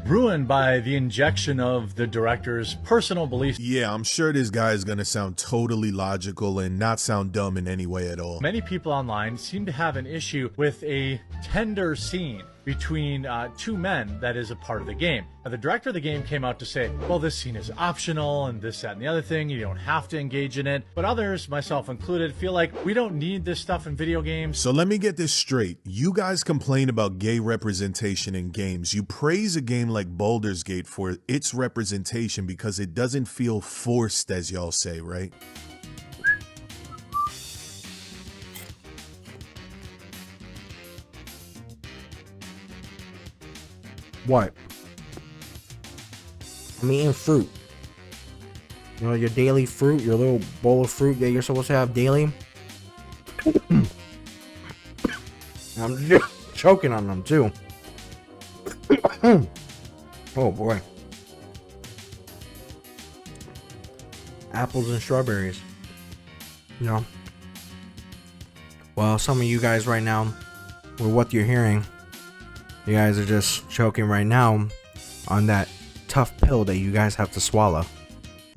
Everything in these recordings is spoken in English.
ruined by the injection of the director's personal beliefs. Yeah, I'm sure this guy is gonna sound totally logical and not sound dumb in any way at all. Many people online seem to have an issue with a tender scene between two men that is a part of the game. Now, the director of the game came out to say, well, this scene is optional and this, that, and the other thing. You don't have to engage in it. But others, myself included, feel like we don't need this stuff in video games. So let me get this straight. You guys complain about gay representation in games. You praise a game like Baldur's Gate for its representation because it doesn't feel forced, as y'all say, right? What? I'm eating fruit. You know, your daily fruit, your little bowl of fruit that you're supposed to have daily. I'm choking on them too. Oh boy. Apples and strawberries. You know. Well, some of you guys right now, with what you're hearing, you guys are just choking right now on that tough pill that you guys have to swallow.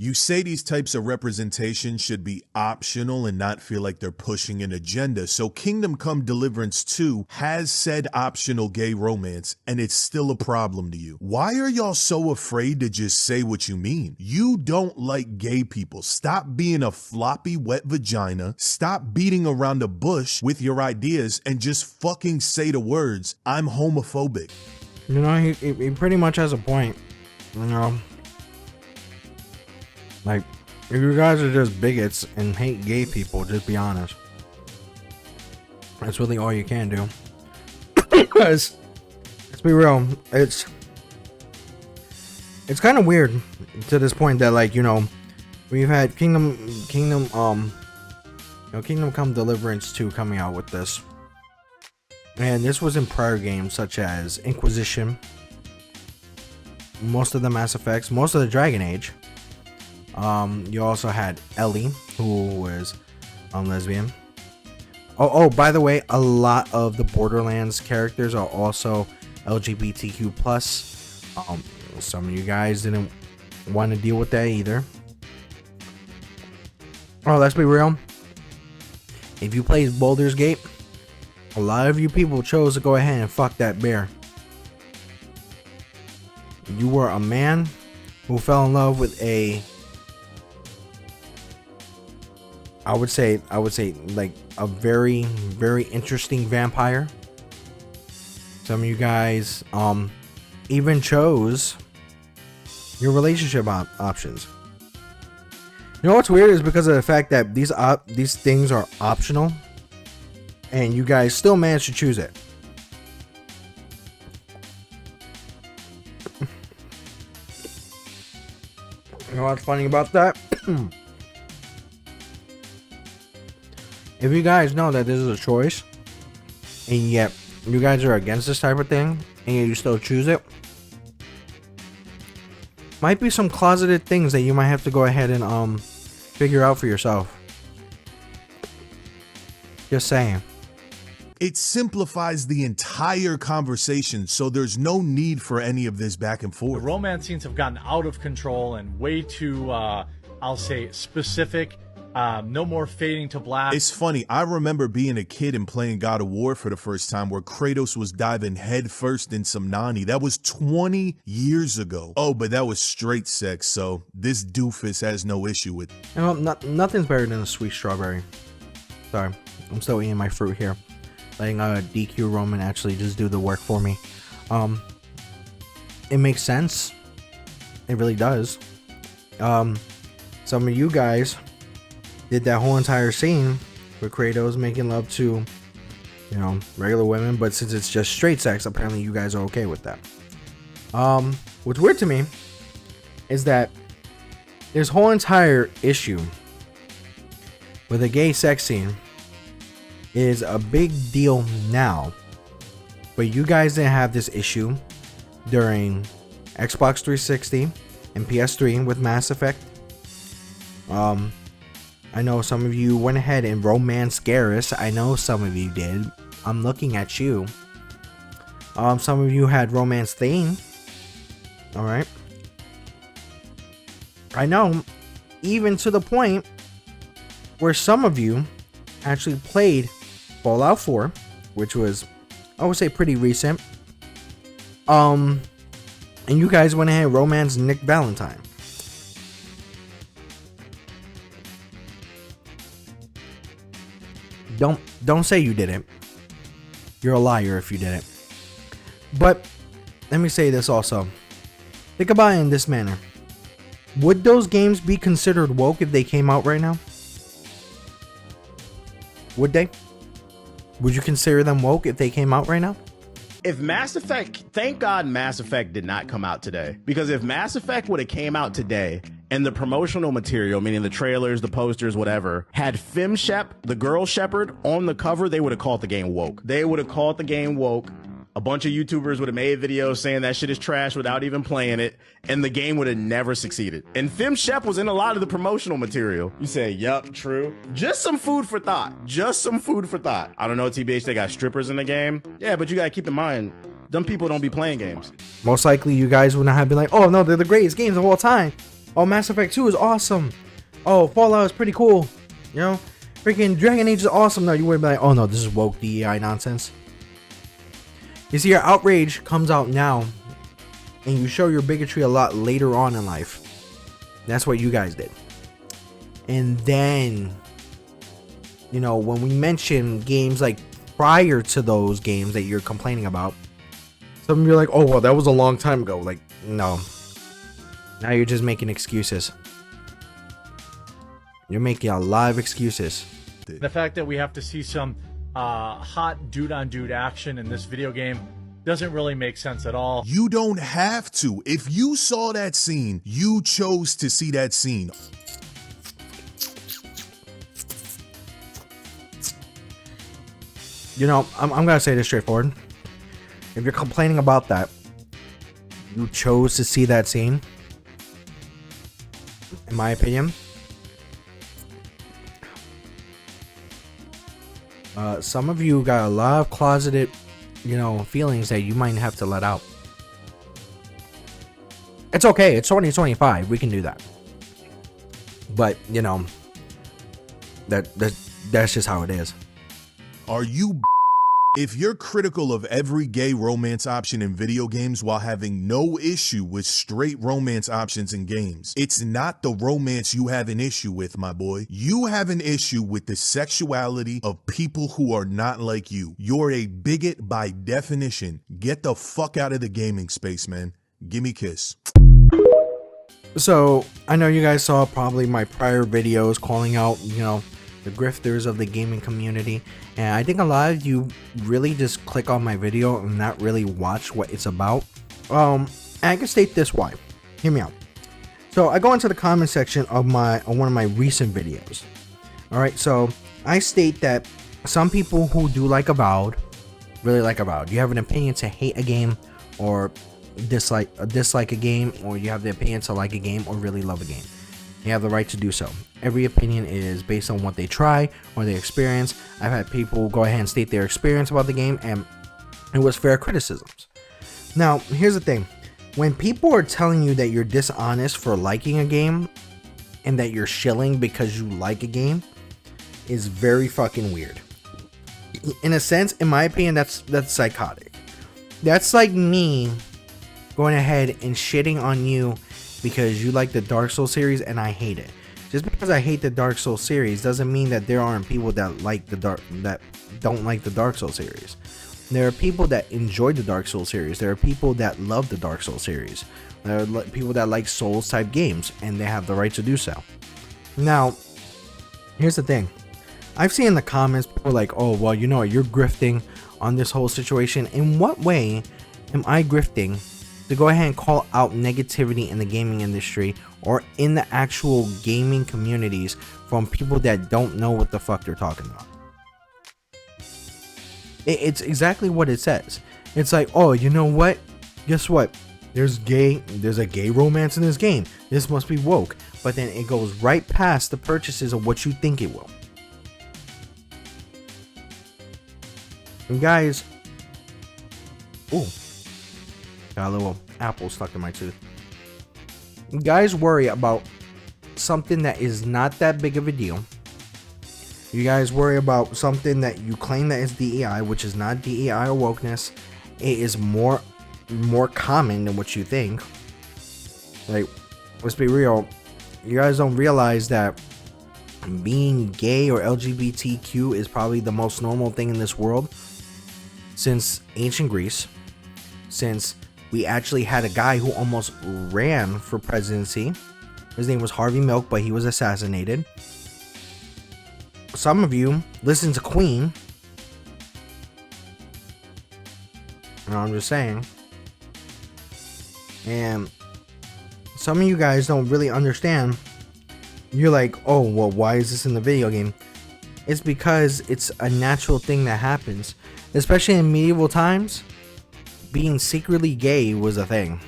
You say these types of representation should be optional and not feel like they're pushing an agenda. So Kingdom Come Deliverance 2 has said optional gay romance, and it's still a problem to you. Why are y'all so afraid to just say what you mean? You don't like gay people. Stop being a floppy, wet vagina. Stop beating around the bush with your ideas and just fucking say the words, I'm homophobic. You know, he pretty much has a point. You know, like, if you guys are just bigots and hate gay people, just be honest. That's really all you can do. Because, let's be real, it's kind of weird to this point that, like, you know, we've had Kingdom Come Deliverance 2 coming out with this. And this was in prior games such as Inquisition, most of the Mass Effects, most of the Dragon Age. You also had Ellie, who was lesbian. Oh, by the way, a lot of the Borderlands characters are also LGBTQ+. Some of you guys didn't want to deal with that either. Oh, let's be real. If you played Baldur's Gate, a lot of you people chose to go ahead and fuck that bear. You were a man who fell in love with a, I would say like a very, very interesting vampire. Some of you guys even chose your relationship options. You know what's weird is because of the fact that these things are optional, and you guys still managed to choose it. You know what's funny about that? If you guys know that this is a choice, and yet you guys are against this type of thing, and yet you still choose it, might be some closeted things that you might have to go ahead and figure out for yourself. Just saying. It simplifies the entire conversation, so there's no need for any of this back and The forth. romance scenes have gotten out of control and way too, I'll say, specific. No more fading to black. It's funny, I remember being a kid and playing God of War for the first time where Kratos was diving head first in some nani. That was 20 years ago. Oh, but that was straight sex, so this doofus has no issue with it. You know, nothing's better than a sweet strawberry. Sorry, I'm still eating my fruit here. Letting DQ Roman actually just do the work for me. It makes sense. It really does. Some of you guys did that whole entire scene with Kratos making love to, you know, regular women, but since it's just straight sex, apparently you guys are okay with that. What's weird to me is that this whole entire issue with a gay sex scene is a big deal now, but you guys didn't have this issue during Xbox 360 and PS3 with Mass Effect. I know some of you went ahead and romance Garrus. I know some of you did. I'm looking at you. Some of you had romance Thane. All right. I know, even to the point where some of you actually played Fallout 4, which was, I would say, pretty recent. And you guys went ahead and romanced Nick Valentine. Don't say you didn't. You're a liar if you didn't. But let me say this also. Think about it in this manner. Would those games be considered woke if they came out right now? Would they? Would you consider them woke if they came out right now? If Mass Effect, thank God Mass Effect did not come out today. Because if Mass Effect would have came out today and the promotional material, meaning the trailers, the posters, whatever, had Fem Shep, the girl shepherd, on the cover, they would have called the game woke. They would have called the game woke. A bunch of YouTubers would have made videos saying that shit is trash without even playing it, and the game would have never succeeded. And Fem Shep was in a lot of the promotional material. You say, yup, true. Just some food for thought. Just some food for thought. I don't know, TBH, they got strippers in the game. Yeah, but you gotta keep in mind, them people don't be playing games. Most likely you guys would not have been like, oh no, they're the greatest games of all time. Oh, Mass Effect 2 is awesome. Oh, Fallout is pretty cool. You know, freaking Dragon Age is awesome. No, you wouldn't be like, oh no, this is woke DEI nonsense. You see, your outrage comes out now, and you show your bigotry a lot later on in life. That's what you guys did. And then, you know, when we mention games like prior to those games that you're complaining about, some of you are like, oh, well, that was a long time ago. Like, no. Now you're just making excuses. You're making a lot of excuses. The fact that we have to see some hot dude-on-dude action in this video game doesn't really make sense at all. You don't have to. If you saw that scene, you chose to see that scene. You know, I'm gonna say this straightforward. If you're complaining about that, you chose to see that scene. In my opinion, some of you got a lot of closeted, you know, feelings that you might have to let out. It's okay. It's 2025. We can do that. But, you know, that's just how it is. Are you if you're critical of every gay romance option in video games while having no issue with straight romance options in games, it's not the romance you have an issue with, my boy. You have an issue with the sexuality of people who are not like you. You're a bigot by definition. Get the fuck out of the gaming space, man. Give me a kiss. So, I know you guys saw probably my prior videos calling out, you know, the grifters of the gaming community, and I think a lot of you really just click on my video and not really watch what it's about. And I can state this why. Hear me out. So I go into the comment section of one of my recent videos. All right, so I state that some people who do like Avowed really like Avowed. You have an opinion to hate a game or dislike a game, or you have the opinion to like a game or really love a game. You have the right to do so. Every opinion is based on what they try or they experience. I've had people go ahead and state their experience about the game, and it was fair criticisms. Now, here's the thing. When people are telling you that you're dishonest for liking a game and that you're shilling because you like a game, is very fucking weird. In a sense, in my opinion, that's psychotic. That's like me going ahead and shitting on you because you like the Dark Souls series and I hate it. Just because I hate the Dark Souls series doesn't mean that there aren't people that don't like the Dark Souls series. There are people that enjoy the Dark Souls series. There are people that love the Dark Souls series. There are people that like Souls type games, and they have the right to do so. Now, here's the thing. I've seen in the comments people like, oh, well, you know what, you're grifting on this whole situation. In what way am I grifting to go ahead and call out negativity in the gaming industry or in the actual gaming communities from people that don't know what the fuck they're talking about? It's exactly what it says. It's like, oh, you know what? Guess what? There's a gay romance in this game. This must be woke. But then it goes right past the purchases of what you think it will. And guys, ooh, got a apple stuck in my tooth. You guys worry about something that is not that big of a deal. You guys worry about something that you claim that is DEI, which is not DEI or wokeness. It is more common than what you think. Like, let's be real. You guys don't realize that being gay or LGBTQ is probably the most normal thing in this world since ancient Greece. Since we actually had a guy who almost ran for presidency. His name was Harvey Milk, but he was assassinated. Some of you listen to Queen. I'm just saying. And some of you guys don't really understand. You're like, oh, well, why is this in the video game? It's because it's a natural thing that happens. Especially in medieval times, being secretly gay was a thing.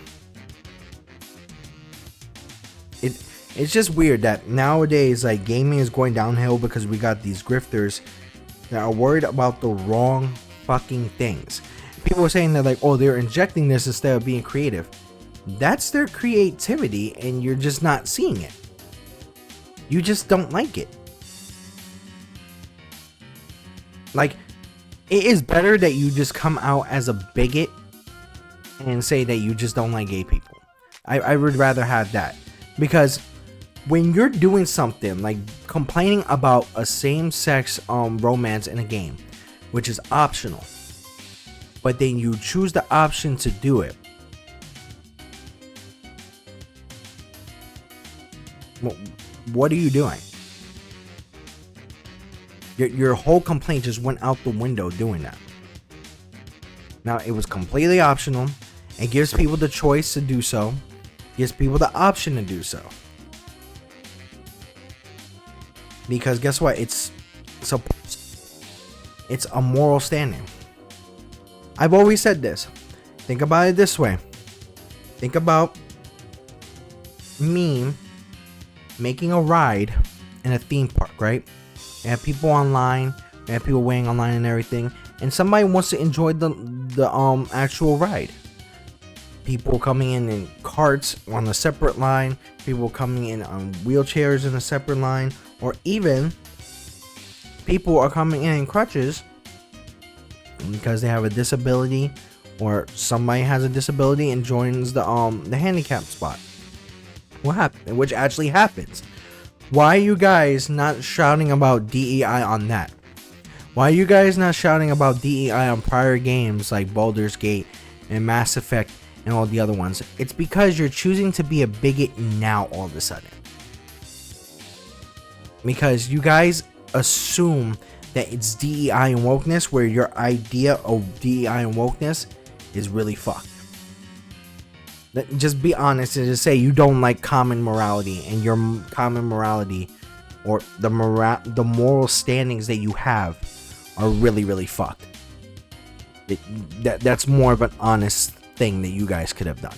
It's just weird that nowadays, like, gaming is going downhill because we got these grifters that are worried about the wrong fucking things. People are saying that, like, oh, they're injecting this instead of being creative. That's their creativity, and you're just not seeing it. You just don't like it. Like, it is better that you just come out as a bigot and say that you just don't like gay people. I would rather have that. Because when you're doing something like complaining about a same-sex romance in a game, which is optional, but then you choose the option to do it, what are you doing? Your whole complaint just went out the window doing that. Now, it was completely optional. It gives people the choice to do so. Gives people the option to do so. Because guess what? It's a moral standing. I've always said this. Think about it this way. Think about me making a ride in a theme park, right? You have people online, you have people waiting online and everything, and somebody wants to enjoy the actual ride. People coming in carts on a separate line, people coming in on wheelchairs in a separate line, or even people are coming in crutches because they have a disability, or somebody has a disability and joins the handicap spot. What happened? Which actually happens. Why are you guys not shouting about DEI on that? Why are you guys not shouting about DEI on prior games like Baldur's Gate and Mass Effect and all the other ones? It's because you're choosing to be a bigot now all of a sudden. Because you guys assume that it's DEI and wokeness, where your idea of DEI and wokeness is really fucked. Just be honest and just say you don't like common morality, and your common morality or the moral standings that you have are really, really fucked. That's more of an honest thing that you guys could have done.